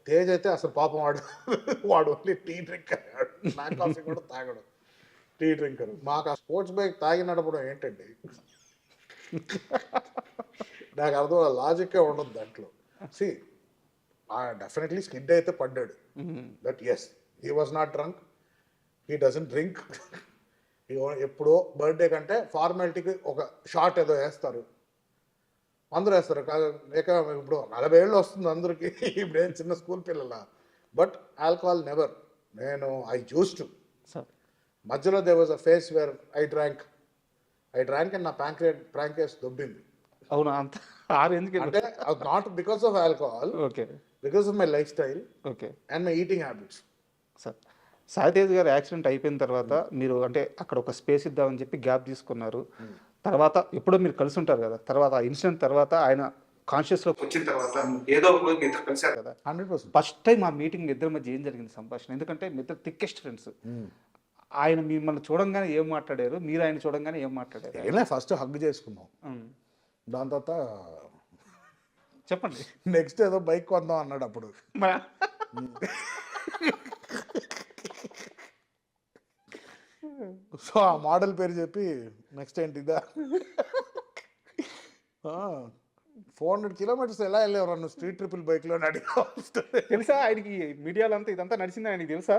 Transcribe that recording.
తేజ్ అయితే అసలు పాపం వాడు వాడు only tea drinker, black coffee కూడా తాగడు, టీ డ్రింకర్. మాకు ఆ స్పోర్ట్స్ బైక్ తాగి నడపడం ఏంటండి, నాకు అర్థం లాజిక్కే ఉండదు దాంట్లో. సి డెఫినెట్లీ స్కిడ్ అయితే పడ్డాడు, but as he was not drunk, he doesn't drink. ఎప్పుడో బర్త్డే కంటే ఫార్మాలిటీకి ఒక షార్ట్ ఏదో వేస్తారు, అందరూ వేస్తారు. లేక ఇప్పుడు 40 ఏళ్ళు వస్తుంది అందరికి, ఇప్పుడు ఏం చిన్న స్కూల్ పిల్లల. But alcohol never. నేను ఐ యూస్ టు. మధ్యలో they was a face where I drank and నా ప్రాంకేస్ దొబ్బింది. అవునా? అంత ఆ రేంజ్కి అంటే not because of alcohol, okay, because of my life style okay and my eating habits. Sir, Sai Tej గారు యాక్సిడెంట్ అయిపోయిన తర్వాత మీరు అంటే అక్కడ ఒక స్పేస్ ఇద్దామని చెప్పి గ్యాప్ తీసుకున్నారు. తర్వాత ఎప్పుడో మీరు కలిసి ఉంటారు కదా, తర్వాత ఆ ఇన్సిడెంట్ తర్వాత ఆయన కాన్షియస్లోకి వచ్చిన తర్వాత ఏదో ఒక రోజు మీ ఇద్దరు కలిసారు కదా. 100%. ఫస్ట్ టైం ఆ మీటింగ్ ఇద్దరి మధ్య ఏం జరిగింది సంభాషణ? ఎందుకంటే మీ ఇద్దరు థిక్కెస్ట్ ఫ్రెండ్స్. ఆయన మిమ్మల్ని చూడంగానే ఏం మాట్లాడారు, మీరు ఆయన చూడంగానే ఏం మాట్లాడారు? ఏమైనా ఫస్ట్ హగ్ చేసుకున్నాం, దాని తర్వాత చెప్పండి. నెక్స్ట్ ఏదో బైక్ కొందాం అన్నాడు అప్పుడు. సో ఆ మోడల్ పేరు చెప్పి నెక్స్ట్ ఏంటి ఇదా, 400 కిలోమీటర్స్ ఎలా వెళ్ళేవారు నువ్వు స్ట్రీట్ ట్రిపుల్ బైక్లో అడిగా. తెలుసా ఆయనకి మీడియాలో అంతా ఇదంతా నడిచింది ఆయనకి తెలుసా?